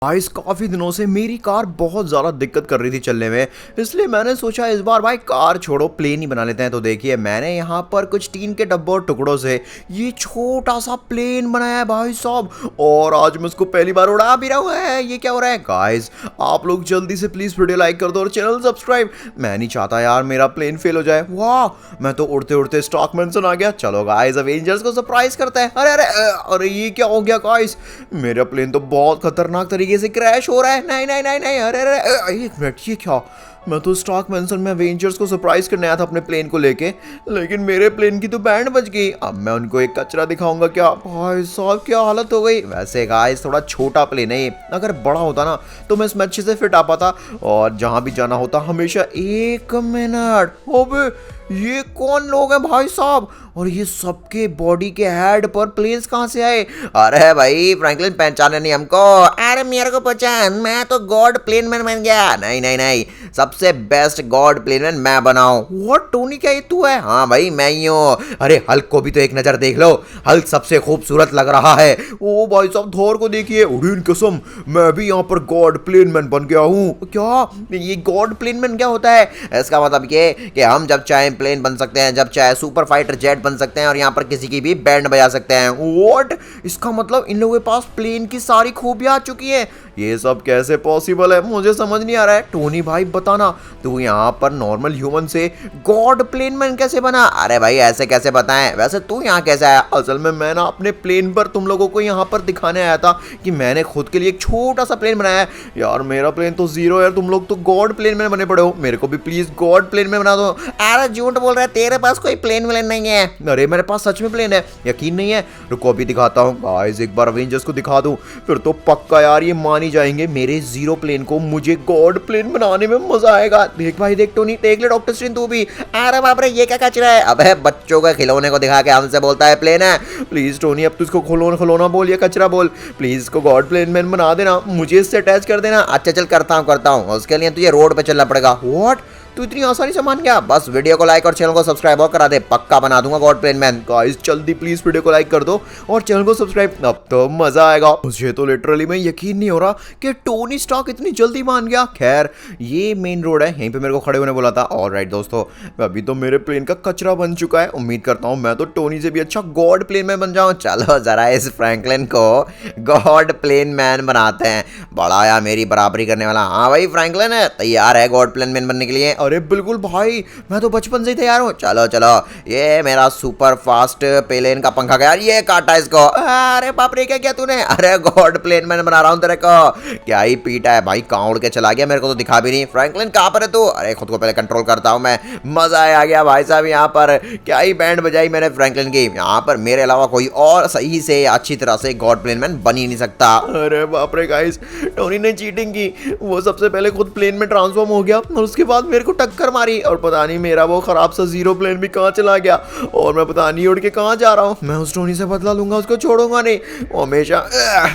Guys काफ़ी दिनों से मेरी कार बहुत ज़्यादा दिक्कत कर रही थी चलने में। इसलिए मैंने सोचा इस बार भाई कार छोड़ो प्लेन ही बना लेते हैं। तो देखिए मैंने यहाँ पर कुछ टीन के डब्बों और टुकड़ों से ये छोटा सा प्लेन बनाया है भाई साहब, और आज मैं उसको पहली बार उड़ा भी रहा हूँ। ये क्या हो रहा है गाइस? आप लोग जल्दी से प्लीज़ वीडियो लाइक कर दो और चैनल सब्सक्राइब। मैं नहीं चाहता यार मेरा प्लेन फेल हो जाए। वाह, मैं तो उड़ते उड़ते स्टॉक मेंशन आ गया। चलो गाइस अवेंजर्स को सरप्राइज करते हैं। अरे अरे अरे ये क्या हो गया गाइस? मेरा प्लेन तो बहुत खतरनाक तरीके से क्रैश हो रहा है। नहीं नहीं नहीं नहीं, अरे अरे एक मिनट, ये क्या? मैं तो स्टॉक मेंशन में अवेंजर्स को सरप्राइज करने आया था अपने प्लेन को लेके, लेकिन मेरे प्लेन की तो बैंड बज गई। अब मैं उनको एक कचरा दिखाऊंगा क्या? भाई साहब क्या हालत हो गई। वैसे गाइस थोड़ा छोटा प्लेन है ये, अगर बड़ा होता ना तो मैं इसमें अच्छे से फिट आ पाता और जहां भी जाना होता हमेशा। एक मिनट, अबे ये कौन लोग हैं भाई साहब? और ये सबके बॉडी के हेड पर प्लेन्स कहाँ से आए? अरे भाई फ्रैंकलिन पहचाने नहीं हमको? अरे मेरे को पहचान, मैं तो गॉड प्लेनमैन बन गया। नहीं नहीं नहीं, सबसे बेस्ट गॉड प्लेनमैन मैं बनाऊं। व्हाट टोनी, क्या ये तू है? हाँ भाई मैं ही हूँ। अरे हल्क को भी तो एक नजर देख लो, हल्क सबसे खूबसूरत लग रहा है। ओ भाई साहब थोर को देखिए, उड़ीन कसम मैं भी यहाँ पर गॉड प्लेनमैन बन गया हूँ। क्या ये गॉड प्लेनमैन क्या होता है? इसका मतलब ये कि हम जब चाहे प्लेन बन सकते हैं, जब चाहे सुपर फाइटर जेट बन सकते हैं और यहाँ पर किसी की भी बैंड बजा सकते हैं। व्हाट? इसका मतलब इन लोगों के पास प्लेन की सारी खूबियां आ चुकी हैं। ये सब कैसे पॉसिबल है? मुझे समझ नहीं आ रहा है। टोनी भाई बताना, तू यहाँ पर नॉर्मल ह्यूमन से गॉड प्लेनमैन कैसे बना? अरे भाई ऐसे कैसे बताएं? वैसे तू यहाँ कैसे आया? असल में मैं ना अपने प्लेन पर तुम लोगों को यहाँ पर दिखाने आया था कि मैंने खुद के लिए एक छोटा सा प्लेन बनाया है। यार मेरा प्लेन तो जीरो है, तुम लोग तो गॉड प्लेनमैन बने पड़े हो। मेरे को भी प्लीज गॉड प्लेनमैन बना दो। अरे झूठ बोल रहा है, तेरे पास कोई प्लेन व्लेन नहीं है। अरे मेरे पास सच में प्लेन है, यकीन नहीं है? रुको अभी दिखाता हूँ। गाइस एक बार अवेंजर्स को दिखा दूं फिर तो पक्का यार ये मान ही जाएंगे मेरे जीरो प्लेन को। मुझे गॉड प्लेन बनाने में मजा आएगा। देख भाई देख टोनी, देख ले डॉक्टर स्ट्रेंज तू भी। अरे बाप रे ये क्या कचरा है? अबे बच्चों के खिलौने को दिखा के हमसे बोलता है प्लेन है। प्लीज टोनी अब तू इसको खिलौना बोल या कचरा बोल, प्लीज इसको गॉड प्लेनमैन बना देना, मुझे इससे अटैच कर देना। अच्छा चल करता हूँ, उसके लिए तुझे रोड पे चलना पड़ेगा। व्हाट? तू इतनी आसानी से मान गया? बस वीडियो को लाइक और चैनल को सब्सक्राइब और करा दे, पक्का बना दूंगा गॉड प्लेनमैन। गाइस जल्दी प्लीज वीडियो को लाइक कर दो और चैनल को सब्सक्राइब, अब तो मजा आएगा। मुझे तो लिटरली में यकीन नहीं हो रहा कि टोनी स्टार्क इतनी जल्दी मान गया। खैर ये मेन रोड है, यहीं पे मेरे को खड़े होने बोला था। ऑलराइट दोस्तों, अभी तो मेरे प्लेन का कचरा बन चुका है। उम्मीद करता हूँ मैं तो टोनी से भी अच्छा गॉड प्लेनमैन बन जाऊँ। चलो जरा इस फ्रैंकलिन को गॉड प्लेनमैन बनाते हैं, बड़ा या मेरी बराबरी करने वाला। हाँ भाई फ्रैंकलिन है तैयार है गॉड प्लेनमैन बनने के लिए? अरे बिल्कुल भाई, मैं तो बचपन से ही तैयार हूँ। चलो चलो, ये मेरा सुपर फास्ट प्लेन का पंखा गया, ये काटा इसको। अरे बाप रे क्या किया तूने? अरे गॉड प्लेनमैन बना रहा हूँ तेरे को। क्या ही पीटा है भाई, कहाँ उड़ के चला गया, मेरे को तो दिखा भी नहीं। फ्रैंकलिन कहाँ पर है तू? अरे खुद को पहले कंट्रोल करता हूँ मैं। मजा आ गया भाई साहब, यहाँ पर क्या ही बैंड बजाई मैंने फ्रैंकलिन की। यहाँ पर मेरे अलावा कोई और सही से अच्छी तरह से गॉड प्लेनमैन बन ही नहीं सकता। अरे बाप रे गाइस, टोनी ने चीटिंग की। वो सबसे पहले खुद प्लेन में ट्रांसफॉर्म हो गया और उसके बाद मेरे को टक्कर मारी, और पता नहीं मेरा वो खराब सा जीरो प्लेन भी कहाँ चला गया और मैं पता नहीं उड़ के कहाँ जा रहा हूँ। मैं उस टोनी से बदला लूंगा, उसको छोड़ूंगा नहीं। वो हमेशा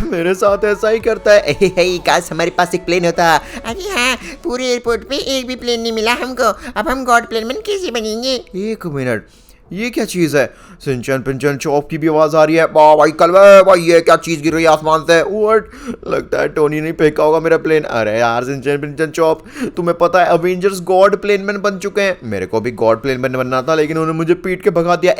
मेरे साथ ऐसा ही करता है। काश हमारे पास एक प्लेन होता। अरे हाँ, पूरे एयरपोर्ट पे एक भी प्लेन नहीं मिला हमको, अब हम गॉड प्लेनमैन कैसे बनेंगे? एक मिनट, ये क्या चीज़ है? सिंचन पिंचन चॉप की भी आवाज आ रही है। वाह भाई कलवे भाई, ये क्या चीज़ गिर रही है आसमान से? व्हाट? लगता है टोनी ने फेंका होगा मेरा प्लेन। अरे यार सिंचन पिंचन चॉप, तुम्हें पता है अवेंजर्स गॉड प्लेनमैन बन चुके हैं। मेरे को भी गॉड प्लेनमैन बनना था लेकिन उन्होंने मुझे पीट के भगा दिया।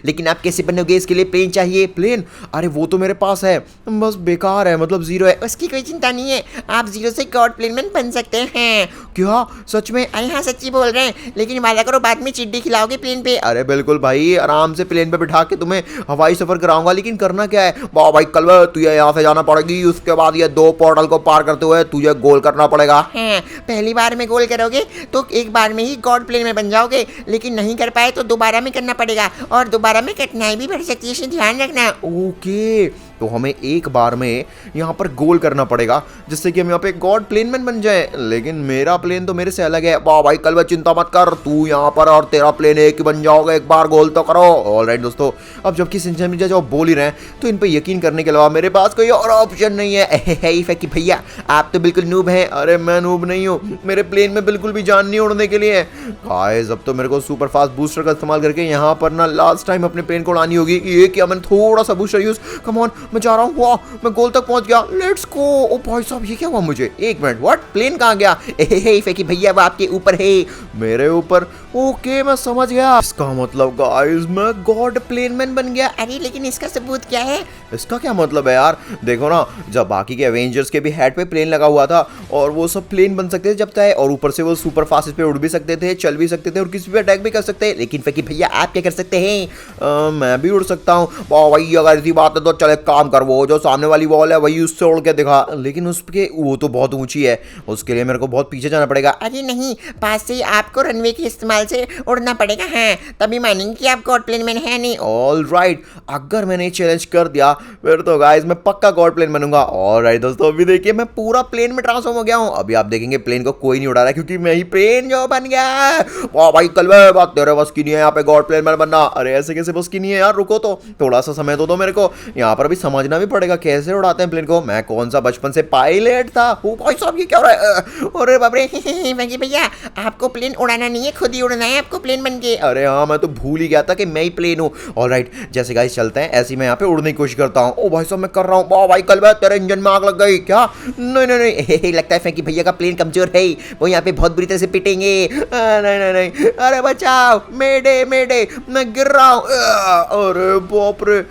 लेकिन आप कैसे बनोगे? इसके लिए प्लेन चाहिए। प्लेन? अरे वो तो मेरे पास है, बस बेकार है, मतलब जीरो है। उसकी कोई चिंता नहीं है, आप जीरो से गॉड प्लेनमैन बन सकते हैं। क्या सच में? अरे हाँ सच्ची बोल रहे हैं, लेकिन वादा करो बाद में चिड्डी खिलाओगे प्लेन पे। अरे बिल्कुल भाई, आराम से प्लेन पे बिठा के तुम्हें हवाई सफर कराऊंगा। लेकिन करना क्या है? वाह भाई कलवा, तुझे यहाँ से जाना पड़ेगी, उसके बाद ये 2 पोर्टल को पार करते हुए तुझे गोल करना पड़ेगा। हाँ, पहली बार में गोल करोगे तो एक बार में ही गॉड प्लेन में बन जाओगे, लेकिन नहीं कर पाए तो दोबारा में करना पड़ेगा, और दोबारा में कठिनाई भी बढ़ सकती है, इसे ध्यान रखना। ओके, तो हमें एक बार में यहाँ पर गोल करना पड़ेगा जिससे कि हम यहाँ पे गॉड प्लेनमैन बन जाए। लेकिन मेरा प्लेन तो मेरे से अलग है। वाह भाई कलवा चिंता मत कर, तू यहाँ पर और तेरा प्लेन एक ही बन जाओगे, एक बार गोल तो करो। ऑलराइट दोस्तों, अब जबकि सिंचन मिर्जा जो बोल ही रहे हैं तो इन पे यकीन करने के अलावा मेरे पास कोई और ऑप्शन नहीं है। फैकी भैया आप तो बिल्कुल नूब हैं। अरे मैं नूब नहीं हूँ, मेरे प्लेन में बिल्कुल भी जान नहीं उड़ने के लिए। गाइस अब तो मेरे को सुपर फास्ट बूस्टर का इस्तेमाल करके यहाँ पर ना लास्ट टाइम अपने प्लेन को उड़ानी होगी। ये क्या, मैंने थोड़ा सा बूस्टर यूज, कम ऑन मैं जा रहा हूँ। वाह, मैं गोल तक पहुंच गया। Let's go. ओ भाई साहब, ये क्या हुआ मुझे? एक मिनट, व्हाट? प्लेन कहाँ गया? हे फेंकी भैया, वो आपके ऊपर है। मेरे ऊपर? ओके, मैं समझ गया। इसका मतलब गाइस मैं गॉड प्लेनमैन बन गया। अरे लेकिन इसका सबूत क्या है? इसका क्या मतलब है यार? देखो ना, जब बाकी के एवेंजर्स के भी हेड पे प्लेन लगा हुआ था और वो सब प्लेन बन सकते थे जब चाहे, और ऊपर से वो सुपर फास्ट पे उड़ भी सकते थे, चल भी सकते थे और किसी पे अटैक भी कर सकते हैं। लेकिन फेंकी भैया, आप क्या कर सकते हैं? मैं भी उड़ सकता हूँ। भाई अगर ऐसी बात है तो चल एक काम कर, वो जो सामने वाली वॉल है वही उससे उड़ के दिखा। लेकिन उसके वो तो बहुत ऊंची है, उसके लिए मेरे को बहुत पीछे जाना पड़ेगा। अरे नहीं, पास से ही आपको रनवे के इस्तेमाल से उड़ना पड़ेगा। हाँ, तभी मानेंगे कि आप गॉड प्लेन में है नहीं। ऑल राइट, अगर मैंने चैलेंज कर दिया फिर तो गाइस मैं पक्का गॉड प्लेन बनूंगा। ऑल राइट दोस्तों, अभी देखिए मैं पूरा प्लेन में ट्रांसफॉर्म हो गया हूँ। अभी आप देखेंगे प्लेन को कोई नहीं उड़ा रहा है क्योंकि मैं ही प्लेन जो बन गया। वाह भाई, कल बात तेरे बस की नहीं है यहाँ पे गॉड प्लेन में बनना। अरे ऐसे कैसे बस की नहीं है यार? रुको तो, थोड़ा सा समय दो मेरे को। यहाँ पर भी समझना भी पड़ेगा कैसे उड़ाते हैं प्लेन को। मैं कौन सा बचपन से पायलट था? ओ भाई साहब, ये क्या हो रहा है? अरे बाप रे, फेंकी भैया, आपको प्लेन उड़ाना नहीं है, खुद ही उड़ना है आपको प्लेन बन के। अरे हाँ, मैं तो भूल ही गया था कि मैं ही प्लेन हूँ। ऑलराइट, जैसे गाइस चलते हैं ऐसे ही मैं यहाँ पे उड़ने की कोशिश करता हूँ। ओ भाई साहब, मैं कर रहा हूँ। वाह भाई, कल तेरे इंजन में आग लग गई क्या? नहीं नहीं नहीं, लगता है फेंकी भैया का प्लेन कमजोर है, वो यहाँ पे बहुत बुरी तरह से पिटेंगे। नहीं नहीं नहीं, अरे बचाओ, मेडे मेडे, मैं गिर रहा हूँ। अरे बाप रे,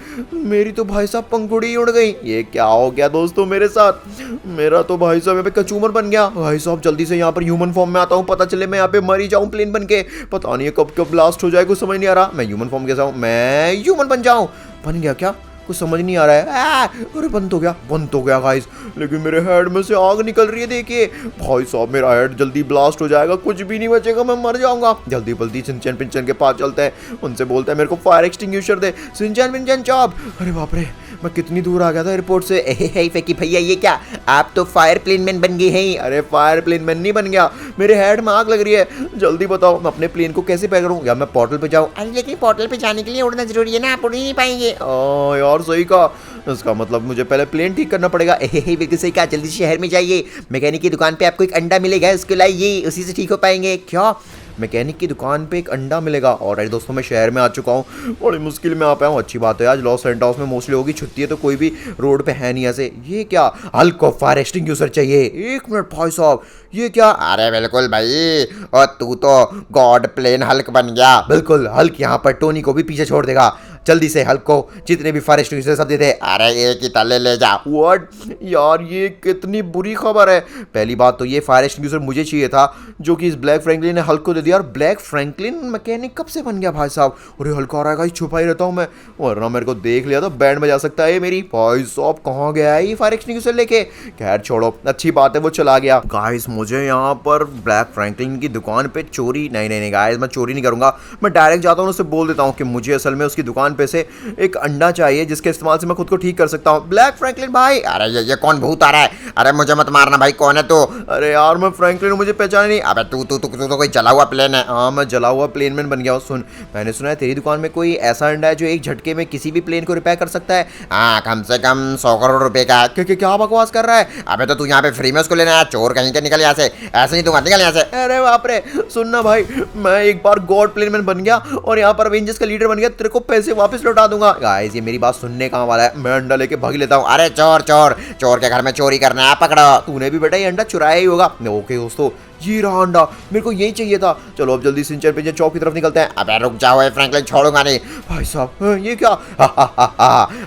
मेरी तो भाई साहब पंखुड़ी उड़ गई। ये क्या हो गया दोस्तों मेरे साथ? मेरा तो भाई साहब यहाँ पे कचूमर बन गया। भाई साहब जल्दी से यहाँ पर ह्यूमन फॉर्म में आता हूँ, पता चले मैं यहाँ पे मर ही जाऊँ प्लेन बन के। पता नहीं कब कब ब्लास्ट हो जाए, कुछ समझ नहीं आ रहा। मैं ह्यूमन फॉर्म कैसा हूँ? मैं ह्यूमन बन जाऊँ? बन गया क्या? कुछ समझ नहीं आ रहा है। अरे बंद हो गया गाइस। लेकिन मेरे हेड में से आग निकल रही है, देखिए भाई साहब, मेरा हेड जल्दी ब्लास्ट हो जाएगा, कुछ भी नहीं बचेगा, मैं मर जाऊंगा। जल्दी जल्दी सिंचन पिंचन के पास चलते हैं, उनसे बोलते हैं मेरे को फायर एक्सटिंग्विशर दे। सिंचन पिंचन चॉप। अरे बाप रे, मैं कितनी दूर आ गया था एयरपोर्ट से। फेंकी भैया, ये क्या, आप तो फायर प्लेन मैन बन गए हैं। अरे फायर प्लेन मैन नहीं बन गया, मेरे हेड में आग लग रही है। जल्दी बताओ मैं अपने प्लेन को कैसे पैक करूँ, या मैं पोर्टल पे जाऊँ? अरे लेकिन पोर्टल पे जाने के लिए उड़ना जरूरी है ना, आप उड़ ही नहीं पाएंगे। यार सही कहा, इसका मतलब मुझे पहले प्लेन ठीक करना पड़ेगा। बिल्कुल सही कहा, जल्दी शहर में जाइए, मैकेनिक की दुकान पे आपको एक अंडा मिलेगा, उसको लाइए, उसी से ठीक हो पाएंगे। क्या? मैकेनिक की दुकान पे एक अंडा मिलेगा? और दोस्तों मैं शहर में आ चुका हूँ, बड़ी मुश्किल में आ पाया हूँ। अच्छी बात है, आज लॉस सेंटोस में मोस्टली होगी छुट्टी है तो कोई भी रोड पे है नहीं ऐसे। ये क्या? हल्क को फायर एक्सटिंग्विशर चाहिए। एक मिनट भाई साहब, ये क्या? अरे बिल्कुल भाई, और तू तो गॉड प्लेन हल्क बन गया। बिल्कुल, हल्क यहाँ पर टोनी को भी पीछे छोड़ देगा। जल्दी से हल्क को जितने भी फायर एक्सटिंग्विशर सब दे दे। अरे एक ही तले ले जा। व्हाट यार, ये कितनी बुरी खबर है। पहली बात तो ये फायर एक्सटिंग्विशर मुझे चाहिए था जो कि इस ब्लैक फ्रैंकलिन ने हल्क को दे दिया। और ब्लैक फ्रैंकलिन मैकेनिक कब से बन गया भाई साहब? अरे हल्क आ रहा है, छुपा ही रहता हूँ मैं, वरना मेरे को देख लिया तो बैंड बजा सकता है मेरी। भाई साहब कहाँ गया है ये फायर एक्सटिंग्विशर लेके? खैर छोड़ो, अच्छी बात है वो चला गया। गाइस मुझे यहाँ पर ब्लैक फ्रैंकलिन की दुकान पे चोरी नहीं गाइस, मैं चोरी नहीं करूंगा। मैं डायरेक्ट जाता हूँ, उससे बोल देता हूँ कि मुझे असल में उसकी दुकान पे से एक अंडा चाहिए जिसके इस्तेमाल से मैं खुद को ठीक कर सकता हूँ। ब्लैक फ्रैंकलिन भाई। अरे ये कौन भूत आ रहा है? अरे मुझे मत मारना भाई, कौन है तू? अरे यार मैं फ्रैंकलिन हूँ, मुझे पहचान नहीं। अबे तू तू तू तो कोई जला हुआ प्लेन है। हाँ मैं जला हुआ प्लेन मैन बन गया हूँ। सुन, मैंने सुना है तेरी दुकान में कोई ऐसा अंडा है जो एक झटके में किसी भी प्लेन को रिपेयर कर सकता है। हाँ, कम से कम 100 करोड़ रुपए का। क्या बकवास कर रहा है? अबे तो तू यहाँ पे फ्री में उसको लेना है, चोर कहीं के, निकल यहाँ से, ऐसे नहीं दूंगा, निकल यहाँ से। अरे बाप रे, सुनना भाई, मैं एक बार गॉड प्लेन मैन बन गया और यहाँ पर अवेंजर्स का लीडर बन गया, तेरे को पैसे वापस लौटा दूंगा। गाइस ये मेरी बात सुनने कहाँ वाला है? मैं अंडा लेके भाग लेता हूँ। अरे चोर चोर चोर के घर में चोरी करना है, पकड़ो। तूने भी बेटा ये अंडा चुराया ही होगा। ओके दोस्तों, ये रहा अंडा, मेरे को यही चाहिए था। चलो अब जल्दी सिंचन पिंचन चौक की तरफ निकलते हैं। अबे रुक जाओ फ्रैंकलिन, छोड़ूंगा नहीं। भाई साहब ये क्या?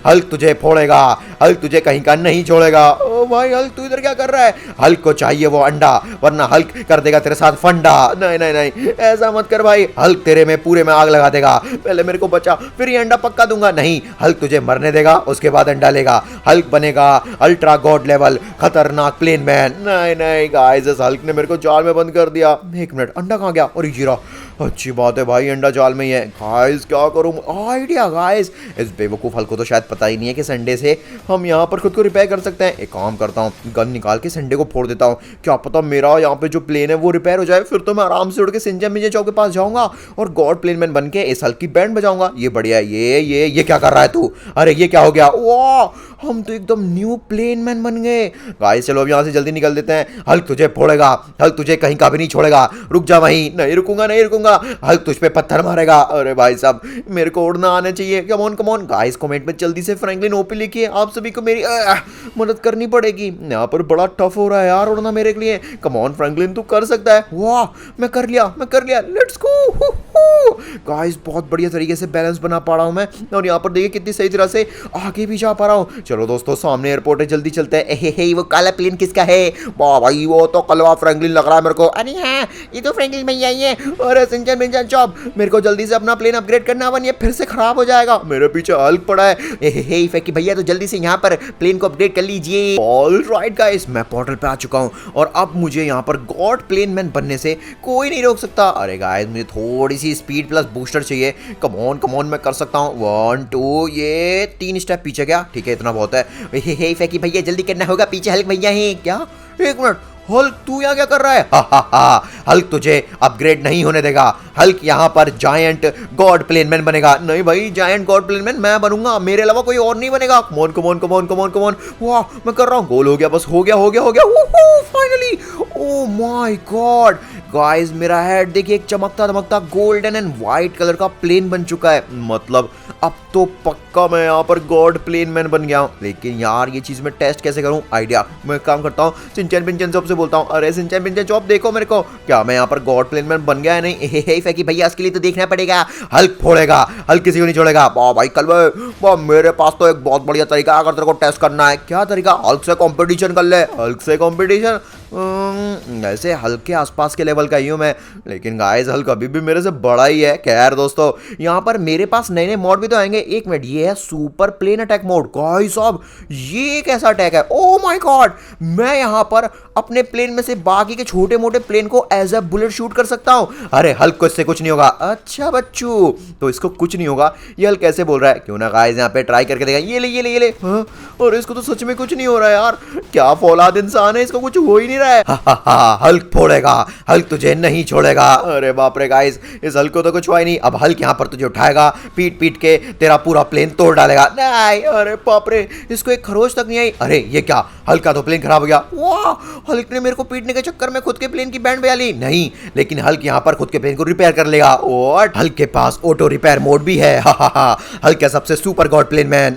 हल्क तुझे फोड़ेगा, हल्क तुझे कहीं का नहीं छोड़ेगा। ओ भाई हल्क तू इधर क्या कर रहा है? हल्क को चाहिए वो अंडा, वरना हल्क कर देगा तेरे साथ फंडा। नहीं ऐसा मत कर भाई, हल्क तेरे में पूरे में आग लगा देगा। पहले मेरे को बचा, फिर ये अंडा पक्का दूंगा। नहीं, हल्क तुझे मरने देगा, उसके बाद अंडा लेगा। हल्क बनेगा अल्ट्रा गॉड लेवल खतरनाक प्लेन मैन। नहीं गाइस, इस हल्क ने मेरे को जाल में बंद कर दिया। एक मिनट, अंडा कहाँ गया? और जीरा, अच्छी बात है भाई, अंडा जाल में ही है। गाइस क्या करूं? आइडिया गाइस, इस बेवकूफ हल्क को तो शायद पता ही नहीं है कि संडे से हम यहाँ पर खुद को रिपेयर कर सकते हैं। एक काम करता हूँ, गन निकाल के संडे को फोड़ देता हूँ, क्या पता मेरा यहाँ पे जो प्लेन है वो रिपेयर हो जाए। फिर तो मैं आराम से उड़ के सिंचन मिंचन चौक के पास जाऊंगा और गॉड प्लेन मैन बन के इस हल्क की बैंड बजाऊंगा। ये बढ़िया है। ये क्या कर रहा है तू? अरे ये क्या हो गया? वाह, हम तो एकदम न्यू प्लेन मैन बन गए। गाइस चलो अब यहाँ से जल्दी निकल देते हैं। हल्क तुझे फोड़ेगा, हल्क तुझे तुझे कहीं का भी नहीं छोड़ेगा, रुक जा वहीं। नहीं रुकूंगा, नहीं रुकूंगा। हल्क तुझ पे पत्थर मारेगा। अरे भाई साहब मेरे को उड़ना आना चाहिए। Come on come on guys, comment में जल्दी से फ्रैंकलिन ओपी लिखिए। आप सभी को मेरी मदद करनी पड़ेगी। यहाँ पर बड़ा टफ हो रहा है यार उड़ना मेरे लिए। कम ऑन फ्रैंकलिन, तू कर सकता है। वाह मैं कर लिया, लेट्स गो। गाइस बहुत बढ़िया तरीके से बैलेंस बना पा रहा हूँ मैं, और यहाँ पर देखिए कितनी सही तरह से आगे भी जा पा रहा हूँ। चलो दोस्तों सामने एयरपोर्ट है, जल्दी चलते हैं। हे वो काला प्लेन किसका है? वाह भाई वो तो कलवा फ्रैंकलिन लग रहा है मेरे को। अरे हाँ, ये तो फ्रैंकलिन भैया ही है। अरे सिंचन मिंचन चॉप, मेरे को जल्दी से अपना प्लेन अपग्रेड करना, वन ये फिर से खराब हो जाएगा। मेरे पीछे हल्क पड़ा है। हे फैकी भैया, तो जल्दी से यहाँ पर प्लेन को अपग्रेड कर लीजिए। ऑलराइट गाइस, मैं पोर्टल पे आ चुका हूँ और अब मुझे यहाँ पर गॉड प्लेन मैन बनने से कोई नहीं रोक सकता। अरे गाइस मुझे थोड़ी सी स्पीड प्लस बूस्टर चाहिए। कम ऑन मैं कर सकता हूँ। 1 2 ये 3 स्टेप पीछे गया, ठीक है इतना बहुत है। हे फैकी भैया जल्दी करना होगा, पीछे हल्क भैया हैं। क्या? एक मिनट, हल्क तू यहाँ क्या कर रहा है? हा हल्क तुझे अपग्रेड नहीं होने देगा। हल्क यहाँ पर जायंट गॉड प्लेनमैन बनेगा। नहीं भाई, जायंट गॉड प्लेनमैन मैं बनूंगा, मेरे अलावा कोई और नहीं बनेगा। Come on. वाह मैं कर रहा हूँ, गोल हो गया, बस हो गया finally. O my God guys, मेरा हेड देखिए एक चमकता धमकता गोल्डन एंड व्हाइट कलर का प्लेन बन चुका है। मतलब अब तो पक्का मैं यहाँ पर गॉड प्लेन मैन बन गया हूँ। लेकिन यार ये चीज मैं टेस्ट कैसे करूँ? आइडिया, मैं काम करता हूँ सिंचन पिंचन चॉप से बोलता हूँ। अरे सिंचन पिंचन चॉप देखो मेरे को, क्या मैं यहाँ पर गॉड प्लेन मैन बन गया है? नहीं। हे फैकी भैया इसके लिए तो देखना पड़ेगा। हल्क फोड़ेगा, हल्क किसी को नहीं छोड़ेगा। वाह भाई कलवे, वाह मेरे पास तो एक बहुत बढ़िया तरीका है अगर तेरे को टेस्ट करना है। क्या तरीका? हल्क से कंपटीशन कर ले। हल्क से कंपटीशन? ऐसे हल्क के आसपास के लेवल का ही हूँ मैं, लेकिन गाइस हल्क अभी भी मेरे से बड़ा ही है। खैर दोस्तों, यहाँ पर मेरे पास नए नए मॉड भी तो आएंगे। एक मिनट, ये है super plane attack mode. Guys साहब ये कैसा अटैक है? ओ माय गॉड, मैं यहाँ पर अपने प्लेन में से बाकी के छोटे मोटे प्लेन को एज अ बुलेट शूट कर सकता हूँ। अरे हल्क को इससे कुछ नहीं होगा। अच्छा बच्चू, तो इसको कुछ नहीं होगा, ये हल्क कैसे बोल रहा है? क्यों ना गाइस यहाँ पे ट्राई करके देखा। ये ले। हाँ? और इसको तो सच में कुछ नहीं हो रहा है यार, क्या फौलाद इंसान है, इसको कुछ हो ही नहीं रहा है। हल्क फोड़ेगा, हल्क तुझे नहीं छोड़ेगा। अरे बाप रे गाइस, इस हल्क को तो कुछ हुआ ही नहीं। अब हल्क यहाँ पर तुझे उठाएगा, पीट के तेरा पूरा प्लेन तोड़ डालेगा। नहीं, अरे बाप रे, इसको एक खरोच तक नहीं आई। अरे ये क्या, हल्क का तो प्लेन खराब हो गया। वाह, हल्क ने मेरे को पीटने के चक्कर में खुद के प्लेन की बैंड बजा ली। नहीं, लेकिन हल्क यहाँ पर खुद के प्लेन को रिपेयर कर लेगा। और हल्क के पास ऑटो रिपेयर मोड भी है। हल्क का सबसे सुपर गॉड प्लेन मैन।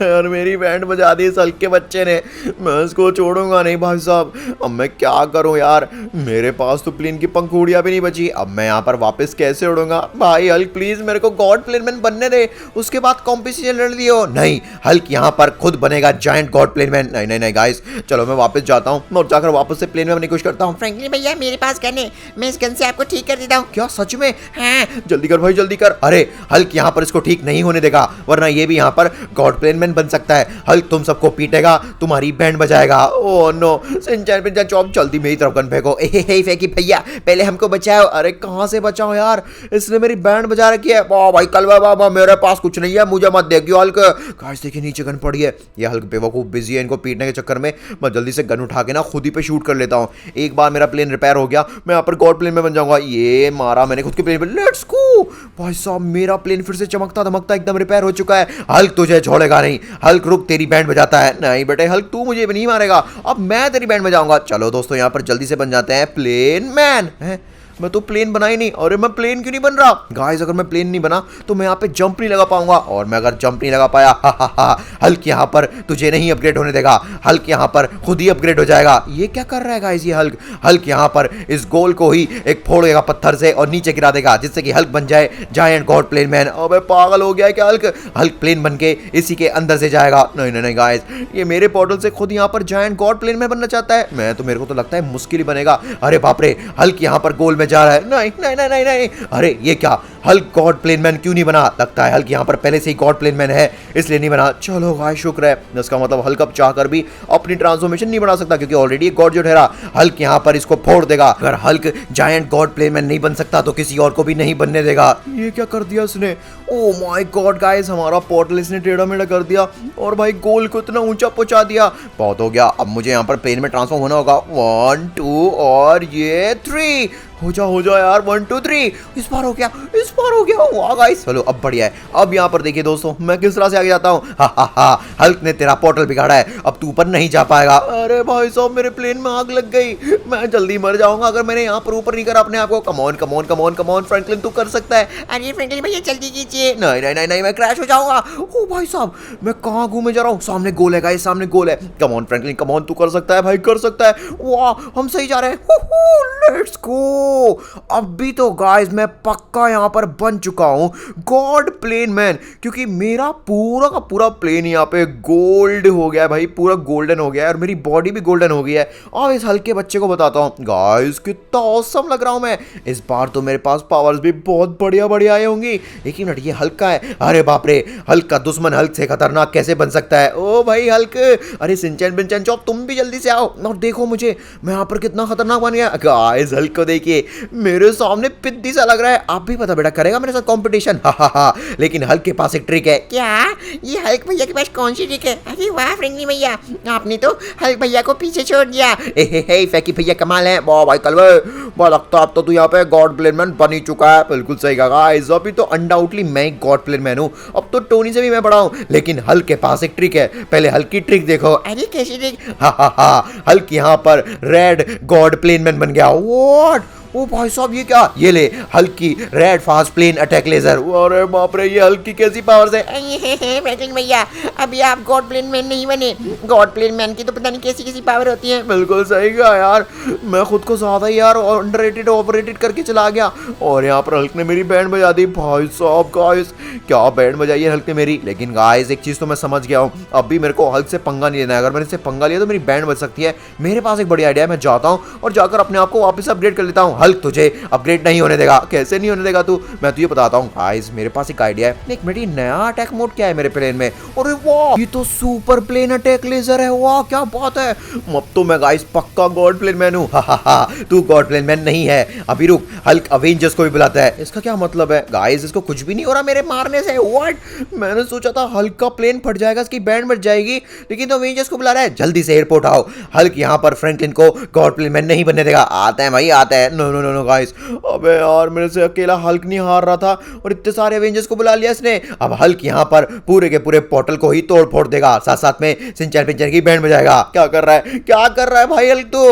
और मेरी बैंड बजा दी इस हल्क के बच्चे ने, मैं इसको छोड़ूंगा नहीं भाई साहब। अब मैं क्या करूं यार, मेरे पास तो प्लेन की पंखुड़ियां भी नहीं बची। अब मैं यहाँ पर वापस कैसे उड़ूंगा? भाई हल्क प्लीज मेरे को गॉड प्लेनमैन बनने दे, उसके बाद कॉम्पिटिशन लड़ लियो। नहीं, हल्क यहाँ पर खुद बनेगा जायंट गॉड प्लेनमैन। नहीं गाइस, चलो मैं वापस जाता हूँ और जाकर वापस से प्लेन में बनने की कोशिश करता हूँ। फ्रैंकलिन भैया मेरे पास गन है, मैं इस गन से आपको ठीक कर देता हूँ। क्या सच में? हाँ जल्दी कर भाई जल्दी कर। अरे हल्क यहाँ पर इसको ठीक नहीं होने देगा, वरना ये भी यहाँ पर गॉड प्लेनमैन बन सकता है। हल्क तुम सबको पीटेगा, तुम्हारी बैंड बजाएगा। ओह नो, सिंचन पिंचन चॉप जल्दी मेरी तरफ गन फेंको। हे फैकी भैया पहले हमको बचाओ। अरे कहाँ से बचाओ यार, इसने मेरी बैंड बजा रखी है। वाह भाई कलवा बाबा, मेरे पास कुछ नहीं है, मुझे मत देखियो हल्क। गाइस देखिए नीचे गन पड़ी है। ये हल्क बेवकूफ बिजी है, इनको पीटने के चक्कर में मैं जल्दी से गन उठा के ना खुद ही पे शूट कर लेता हूँ। एक बार मेरा प्लेन रिपेयर हो गया, मैं यहाँ पर गॉड प्लेन में बन जाऊंगा। ये मारा मैंने खुद के प्लेन पे, लेट्स गो। भाई साहब मेरा प्लेन फिर से चमकता धमकता एकदम रिपेयर हो चुका है। हल्क तुझे छोड़ेगा नहीं। हल्क रुक, तेरी बैंड बजाता है। नहीं बेटे हल्क, तू मुझे नहीं मारेगा, अब मैं तेरी बैंड बजाऊंगा। चलो दोस्तों यहाँ पर जल्दी से बन जाते हैं प्लेन मैन। है मैं तो प्लेन बना ही नहीं। अरे मैं प्लेन क्यों नहीं बन रहा? गाइस अगर मैं प्लेन नहीं बना तो मैं यहाँ पे जंप नहीं लगा पाऊंगा, और मैं अगर जंप नहीं लगा पाया हल्क यहाँ पर तुझे नहीं अपग्रेड होने देगा। हल्क यहाँ पर खुद ही अपग्रेड हो जाएगा। ये क्या कर रहा है गाइस ये हल्क यहाँ पर इस गोल को ही एक फोड़ेगा पत्थर से और नीचे गिरा देगा, जिससे कि हल्क बन जाए जायंट गॉड प्लेन मैन। अबे पागल हो गया है क्या हल्क प्लेन बन के इसी के अंदर से जाएगा। नहीं गाइस, ये मेरे पोर्टल से खुद यहाँ पर जायंट गॉड प्लेन मैन बनना चाहता है। मेरे को तो लगता है मुश्किल ही बनेगा। अरे बाप रे, हल्क यहाँ पर गोल में जा रहा है। नहीं। अरे ये क्या, हल्क गॉड प्लेन मैन क्यों नहीं बना? लगता है हल्क यहाँ पर पहले से ही गॉड प्लेन मैन है, इसलिए नहीं बना। चलो भाई शुक्र है, इसका मतलब हल्क अब चाहकर भी अपनी ट्रांसफॉर्मेशन नहीं बना सकता, क्योंकि ऑलरेडी गॉड जो ठहरा। हल्क यहाँ पर इसको फोड़ देगा। अगर Hulk giant god plane man नहीं बन सकता तो किसी और को भी नहीं बनने देगा। ये क्या कर दिया इसने? ओ माय गॉड गाइस, हमारा पोर्टल इसने टेढ़ा मेढ़ा कर दिया और भाई गोल को इतना ऊंचा पहुंचा दिया। बहुत हो गया, अब मुझे यहाँ पर प्लेन में ट्रांसफॉर्म होना होगा। 1 2 और ये 3। हो जा यार, 1 2 3। इस बार हो गया, इस पार हो गया। वाह गाइस, चलो अब बढ़िया है। अब यहाँ पर देखिए दोस्तों, मैं किस तरह से आगे जाता हूँ। हा हा हा, हल्क ने तेरा पोर्टल बिगाड़ा है, अब तू ऊपर नहीं जा पाएगा। अरे भाई साहब, मेरे प्लेन में आग लग गई, मैं जल्दी मर जाऊंगा अगर मैंने यहाँ पर ऊपर नहीं करा अपने आप को। Come on come on come on come on Franklin, तू कर सकता है। अरे फ्रैंकलिन भैया जल्दी कीजिए। नहीं नहीं नहीं नहीं, मैं क्रैश हो जाऊंगा। ओ भाई साहब, मैं कहाँ घूमे जा रहा हूँ। सामने गोल है गाइस, सामने गोल है। कमॉन फ्रैंकलिन कमॉन, तू कर सकता है भाई, कर सकता है। वाह, हम सही जा रहे हैं। Let's go. अभी तो गाइस मैं पक्का यहाँ पर बन चुका हूँ गॉड प्लेन मैन, क्योंकि मेरा पूरा का पूरा प्लेन यहाँ पे गोल्ड हो गया है भाई, पूरा गोल्डन हो गया है और मेरी बॉडी भी गोल्डन हो गई है। अब इस हल्के बच्चे को बताता हूँ गाइस कितना ऑसम लग रहा हूँ मैं। इस बार तो मेरे पास पावर्स भी बहुत बढ़िया बढ़िया आई होंगी। एक ही मिनट, ये हल्का है। अरे बाप रे, हल्क का दुश्मन हल्क से खतरनाक कैसे बन सकता है। ओ भाई हल्क, अरे सिंचन बिंचन चौप, तुम भी जल्दी से आओ और देखो मुझे, मैं यहाँ पर कितना खतरनाक बन गया। गाइस हल्क को देखिए, मेरे सामने पिद्दी सा लग रहा है। आप भी पता बेटा करेगा मेरे साथ कंपटीशन। हा हा हा, लेकिन हल्क के पास एक ट्रिक है। क्या ये हल्क भैया के पास कौन सी ट्रिक है? अरे वाह फ्रैंकलिन भैया, आपने तो हल्क भैया को पीछे छोड़ दिया। हे फैकी भैया कमाल है। वाह भाई कलवे, बहुत लगता है अब तो तू यहाँ पे गॉड प्लेन मैन बन ही चुका है। बिल्कुल सही कहा गाइस, अभी तो अनडाउटली मैं गॉड प्लेन मैन हूँ। अब तो टोनी से भी मैं बड़ा हूँ, लेकिन हल्क के पास एक ट्रिक है। पहले हल्क की ट्रिक देखो। अरे कैसी ट्रिक? हा हा हा, हल्क यहाँ पर रेड गॉड प्लेन मैन बन गया। व्हाट? ओ भाई साहब, ये क्या? ये ले हल्क की red fast plane attack laser. अरे बाप रे, ये हल्क की कैसी पावर्स है। फ्रैंकलिन भैया, अभी आप गॉड प्लेन मैन नहीं बने। गॉड प्लेन मैन की तो पता नहीं कैसी कैसी पावर होती है। बिल्कुल सही कहा यार, मैं खुद को ज्यादा ही यार अंडररेटेड ओवररेटेड करके चला गया और यहाँ पर हल्क ने मेरी बैंड बजा दी। भाई साहब गाइस, क्या बैंड बजाई है हल्क ने मेरी। लेकिन गाइस एक चीज तो मैं समझ गया हूँ, अभी मेरे को हल्क से पंगा नहीं लेना है। अगर मैंने इससे पंगा लिया तो मेरी बैंड बज सकती है। मेरे पास एक बढ़िया आइडिया है, मैं जाता हूँ और जाकर अपने आप को वापस अपग्रेड कर लेता हूँ। हल्क तुझे अपग्रेड नहीं होने देगा। कैसे नहीं होने देगा तू? मैं तुझे बताता हूँ गाइस, मेरे पास एक आइडिया है। एक मिनट, ये नया अटैक मोड क्या है मेरे प्लेन में? अरे वाह, ये तो सुपर प्लेन अटैक लेजर है। वाह क्या बात है, अब तो मैं गाइस पक्का गॉड प्लेन मैन हूँ। तू गॉड प्लेन मैन नहीं है। अभी रुक, हल्क अवेंजर्स को भी बुलाता है। इसका क्या मतलब है गाइस? इसको कुछ भी नहीं हो रहा मेरे मारने से। व्हाट? मैंने सोचा था हल्क का प्लेन फट जाएगा, इसकी बैंड बच जाएगी, लेकिन तो अवेंजर्स को बुला रहा है। जल्दी से एयरपोर्ट आओ, हल्क यहाँ पर फ्रैंकलिन को गॉड प्लेन मैन नहीं बनने देगा। आता है भाई, आता है। No no no no guys, अबे यार मेरे से अकेला हल्क नहीं हार रहा था और इतने सारे एवेंजर्स को बुला लिया इसने। अब हल्क यहाँ पर पूरे के पूरे पोर्टल को ही तोड़ फोड़ देगा, साथ साथ में सिंचन पिंचन की बैंड बजाएगा। क्या कर रहा है, क्या कर रहा है भाई हल्क तो?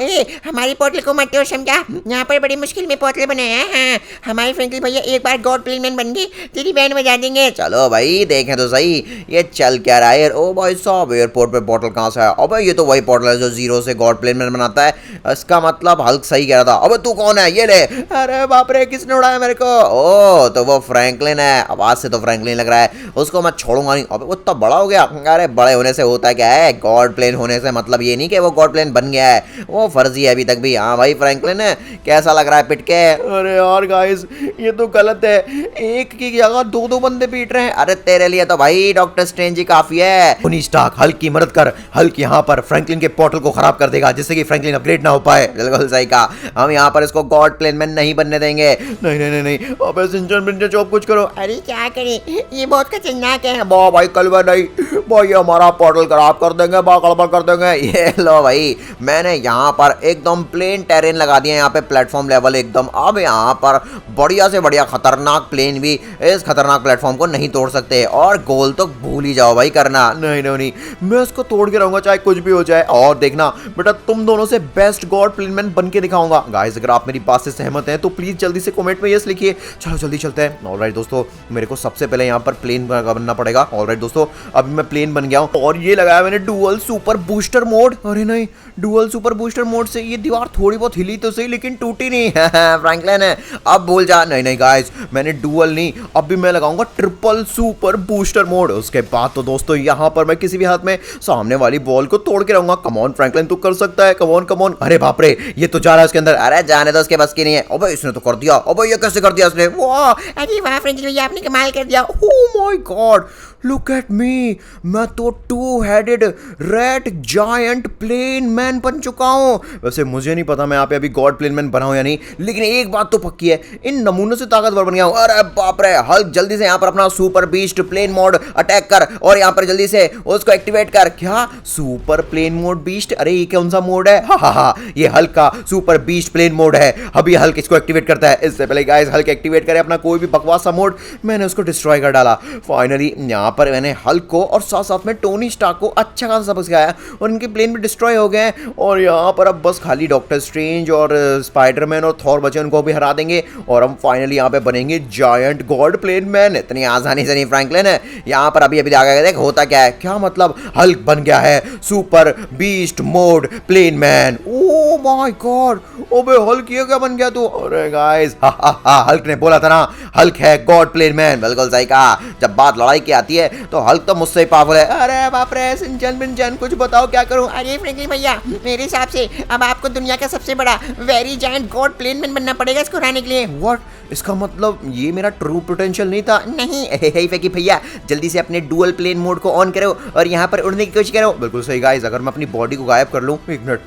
ए, हमारी पोर्टल को मत तोड़ समझा, यहाँ पर बड़ी मुश्किल में पोर्टल बनाया है। हमारे फ्रैंकलिन भैया एक बार गॉड प्लेन मैन बन गए, तेरी बैंड बजा देंगे। चलो भाई देखें तो सही, ये चल क्या रहा है। ओ भाई साहब, एयरपोर्ट पे पोर्टल कहाँ से है? अबे ये तो वही पोर्टल है जो जीरो से गॉड प्लेन मैन बनाता है। इसका मतलब हल्क सही कह रहा था। अबे तू कौन है? ये ले। अरे बाप रे, किसने उड़ाया मेरे को? ओ तो वो फ्रैंकलिन है, आवाज से तो फ्रैंकलिन लग रहा है। उसको मैं छोड़ूंगा नहीं। अबे वो तो बड़ा हो गया। अरे बड़े होने से होता क्या है, गॉड प्लेन होने से मतलब ये नहीं कि वो गॉड प्लेन बन गया है, वो फर्जी है अभी तक भी। हाँ भाई फ्रैंकलिन है, कैसा लग रहा है पिट के? अरे यार गाइस, ये तो गलत है, एक की जगह दो दो बंदे पीट रहे हैं। अरे तेरे लिए तो भाई डॉक्टर स्ट्रेंज ही काफी है। टोनी स्टार्क, हल्क की मदद कर। हल्क यहाँ पर फ्रैंकलिन के पोर्टल को खराब कर देगा, जिससे कि फ्रैंकलिन अपग्रेड ना हो पाए। बिल्कुल सही कहा, हम यहाँ पर इसको गॉड प्लेन मैन नहीं बनने देंगे। नहीं नहीं नहीं नहीं, अबे सिंचन पिंचन चौप कुछ करो। अरे क्या करें, ये बहुत खतरनाक है। वाह भाई कलवा, नहीं भाई ये हमारा पोर्टल खराब कर देंगे, गड़बड़ कर देंगे। ये लो भाई, मैंने यहाँ पर एकदम प्लेन टेरेन लगा दिया, यहाँ पे प्लेटफॉर्म लेवल एकदम। अब यहाँ पर बढ़िया से बढ़िया खतरनाक प्लेन भी इस खतरनाक प्लेटफॉर्म को नहीं तोड़ सकते, और गोल तो भूल ही जाओ भाई करना। नहीं नहीं नहीं, मैं इसको तोड़ के रहूंगा चाहे कुछ भी हो जाए। और देखना बेटा, तुम दोनों से बेस्ट गॉड प्लेन मैन बन के दिखाऊंगा। गाइस अगर आप मेरी बात से सहमत हैं तो प्लीज जल्दी से कमेंट में यस लिखिए। चलो जल्दी चलते हैं। ऑलराइट दोस्तों, मेरे को सबसे पहले यहाँ पर प्लेन बनना पड़ेगा। ऑलराइट दोस्तों, अभी मैं प्लेन बन गया हूँ और ये लगाया मैंने डुअल सुपर बूस्टर मोड। अरे नहीं, डुअल सुपर बूस्टर मोड से ये दीवार थोड़ी बहुत हिली तो सही, लेकिन टूटी नहीं। फ्रैंकलिन है, अब भूल जा। नहीं नहीं गाइस, मैंने डुअल नहीं, अब भी मैं लगाऊंगा ट्रिपल सुपर बूस्टर मोड। उसके बाद तो दोस्तों यहाँ पर मैं किसी भी हाथ में सामने वाली बॉल को तोड़ के रहूंगा। कमॉन फ्रैंकलिन, तू कर सकता है। Come on come on. अरे बाप रे, ये तो जा रहा है इसके अंदर। अरे जाने दो, उसके बस की नहीं है। अबे इसने तो कर दिया। अबे ये कैसे कर दिया इसने? वाह, अरे वाह फ्रैंकलिन भैया, आपने कमाल कर दिया। Oh my god, look at me, मैं तो two headed red giant plane man बन चुका हूँ। वैसे मुझे नहीं पता मैं यहाँ पे अभी गॉड प्लेन मैन बना हूँ या नहीं, लेकिन एक बात तो पक्की है, इन नमूनों से ताकतवर बन गया हूँ। अरे बाप रे, हल्क जल्दी से यहाँ पर अपना super beast plane mode attack कर और यहाँ पर जल्दी से उसको एक्टिवेट कर। क्या सुपर प्लेन मोड बीस्ट? अरे ये कौन सा मोड है? हा हा हा, ये हल्क का सुपर बीस्ट प्लेन मोड है। अभी हल्क इसको एक्टिवेट करता है। इससे पहले गाइस हल्क एक्टिवेट करे अपना कोई भी बकवास सा मोड, मैंने उसको डिस्ट्रॉय कर डाला। फाइनली यहाँ पर मैंने हल्क को और साथ साथ में टोनी स्टार्क को अच्छा खासा सबक सिखाया और इनके प्लेन भी डिस्ट्रॉय हो गए हैं। और यहाँ पर अब बस खाली डॉक्टर स्ट्रेंज और स्पाइडरमैन और थॉर बचे, उनको भी हरा देंगे और हम फाइनली यहाँ पे बनेंगे जायंट गॉड प्लेन मैन। इतनी आसानी से नहीं फ्रैंकलिन है। यहाँ पर अभी अभी आगे देख होता क्या है, क्या मतलब हल्क बन गया है super beast mode plane man. Oh my god, ओबे हल्क ये क्या बन गया तू? अरे गाइस हल्क ने बोला था ना हल्क है गॉड प्लेन मैन। बिल्कुल सही कहा। जब बात लड़ाई की आती है तो हल्क तो मुझसे ही पावरफुल है। अरे बाप रे सिंचन पिंचन, कुछ बताओ क्या करूं? अरे फ्रैंकलिन भैया, मेरे हिसाब से अब आपको दुनिया का सबसे बड़ा very giant god plane man बनना पड़ेगा इसको हराने के लिए। व्हाट? इसका मतलब ये मेरा ट्रू पोटेंशियल नहीं था? नहीं। हे फेंकी भैया, जल्दी से अपने डुअल प्लेन मोड को ऑन करो और यहाँ पर उड़ने की कोशिश करो। बिल्कुल सही गाइस, अगर मैं अपनी बॉडी को गायब कर लूं, एक मिनट,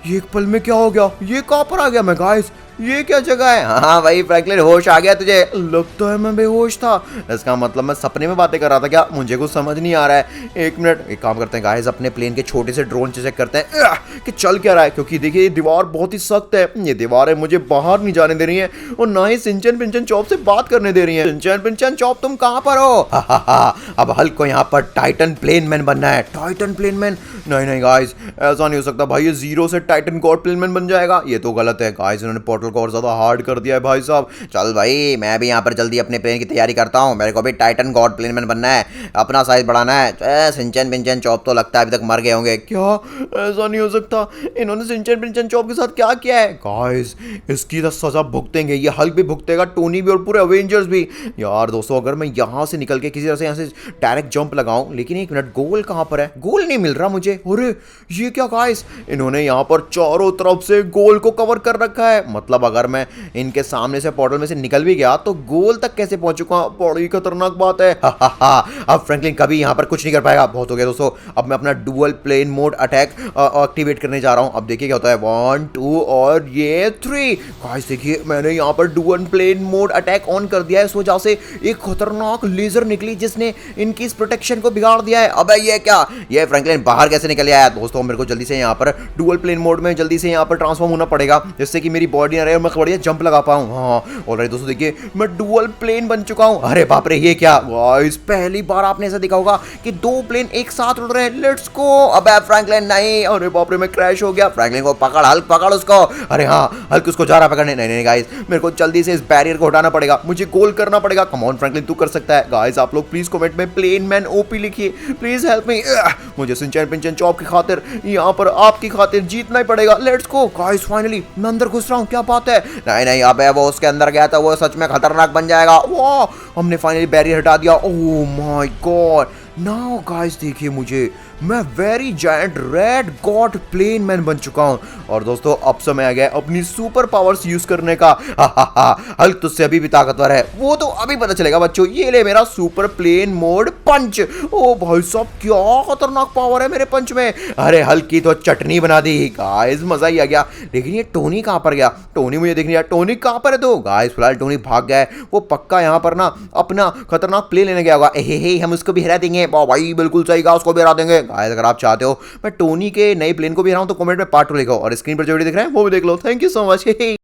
ये एक पल में क्या हो गया? ये कहाँ पर आ गया मैं गाइस? ये क्या जगह है? हाँ भाई फ्रैंकलिन, होश आ गया तुझे? लगता है मैं बेहोश था। इसका मतलब मैं सपने में बातें कर रहा था क्या? मुझे कुछ समझ नहीं आ रहा है। एक मिनट, एक काम करते हैं गाइस, अपने प्लेन के छोटे से ड्रोन से चेक करते हैं कि चल क्या रहा है, क्योंकि देखिए ये दीवार बहुत ही सख्त है। ये दीवारें मुझे बाहर नहीं जाने दे रही है और ना ही सिंचन पिंचन चॉप से बात करने दे रही है। सिंचन पिंचन चॉप तुम कहाँ पर हो? अब हल्क को यहाँ पर टाइटन प्लेन मैन बनना है। Titan plane man? नहीं नहीं गाइस, ऐसा नहीं हो सकता भाई। ये जीरो से टाइटन गॉड प्लेन मैन बन जाएगा, ये तो गलत है गाइस। इन्होंने पोर्टल को और ज्यादा हार्ड कर दिया है भाई साहब। चल भाई, मैं भी यहाँ पर जल्दी अपने प्लेन की तैयारी करता हूँ। मेरे को भी टाइटन गॉड प्लेन मैन बनना है, अपना साइज बढ़ाना है। सिंचन पिंचन चॉप तो लगता है अभी तक मर गए होंगे। क्या? ऐसा नहीं हो सकता। इन्होंने सिंचन पिंचन चॉप के साथ क्या किया है? गाइस इसकी तो सजा भुगतेंगे, ये हल्क भी भुगतेगा, टोनी भी और पूरे अवेंजर्स भी। यार दोस्तों, अगर मैं यहाँ से निकल के किसी तरह से यहाँ से डायरेक्ट जंप लगाऊं, लेकिन एक मिनट, गोल कहाँ पर है? गोल नहीं मिल रहा मुझे। अरे ये क्या गाइस, इन्होंने यहाँ पर चारों तरफ से गोल को कवर कर रखा है। मतलब अगर मैं इनके सामने से पोर्टल में से निकल भी गया तो गोल तक कैसे पहुंचूंगा? बड़ी खतरनाक बात है। अब फ्रैंकलिन कभी यहाँ पर कुछ नहीं कर पाएगा। बहुत हो गया दोस्तों, अब मैं अपना dual plane mode attack activate करने जा रहा हूँ। अब देखिए क्या होता है, 1 2 और ये 3। गाइस देखिए, मैंने यहाँ पर dual plane mode attack on कर दिया है। इस वजह से एक खतरनाक लेजर निकली जिसने इनकी इस प्रोटेक्शन को बिगाड़ दिया है। अबे ये क्या? ये फ्रैंकलिन बाहर कैसे निकल आया? दोस्तों मेरे को जल्दी से यहाँ पर डुअल प्लेन मोड में जल्दी से यहाँ पर ट्रांसफॉर्म होना पड़ेगा, जिससे कि मेरी बॉडी ना रहे और मैं बढ़िया जंप लगा पाऊँ। हाँ ऑलराइट दोस्तों, देखिए मैं डुअल प्लेन बन चुका हूँ। अरे बाप रे, ये क्या गाइस? पहली बार आपने ऐसा देखा होगा कि 2 प्लेन एक साथ उड़ रहे हैं। Let's go. अबे फ्रैंकलिन नहीं, अरे बाप रे, मैं क्रैश हो गया। फ्रैंकलिन को पकड़, हल्क पकड़ उसको। अरे हाँ, हल्क उसको जा रहा पकड़ने। नहीं नहीं गाइस, मेरे को जल्दी से इस बैरियर को हटाना पड़ेगा, मुझे गोल करना पड़ेगा। कम ऑन फ्रैंकलिन, तू कर सकता है। गाइस आप लोग प्लीज कमेंट में प्लेन मैन ओपी लिखिए, प्लीज हेल्प मी। मुझे सिंचन पिंचन चॉप की खातिर, यहाँ पर आपकी खातिर जीतना ही पड़ेगा। लेट्स गो गाइस, फाइनली मैं अंदर घुस रहा हूँ। क्या बात है? नहीं नहीं, अबे वो उसके अंदर गया था, वो सच में खतरनाक बन जाएगा। वाह, हमने फाइनली बैरियर हटा दिया। Oh my god, now guys देखिए मुझे, मैं very giant red god plane man बन चुका हूं। और दोस्तों अब समय आ गया अपनी सुपर पावर्स यूज करने का। हल्क तुझसे अभी भी ताकतवर है, वो तो अभी पता चलेगा बच्चों। ये ले मेरा सुपर प्लेन मोड पंच। ओ भाई साहब, क्या खतरनाक पावर है मेरे पंच में। अरे हल्क की तो चटनी बना दी गाइस, मजा ही आ गया। लेकिन ये टोनी कहाँ पर गया? टोनी मुझे देखनी है, टोनी कहाँ पर है? तो गाइस फिलहाल टोनी भाग गया है। वो पक्का यहाँ पर ना अपना खतरनाक प्लेन लेने गया होगा। हे हम उसको भी हरा देंगे। भाई बिल्कुल सही कहा, उसको भी हरा देंगे। गाइस अगर आप चाहते हो मैं टोनी के नए प्लेन को भी हराऊं तो कमेंट में पार्ट 2 लिखो और स्क्रीन पर जो वीडियो दिख रहा है वो भी देख लो। Thank you so much.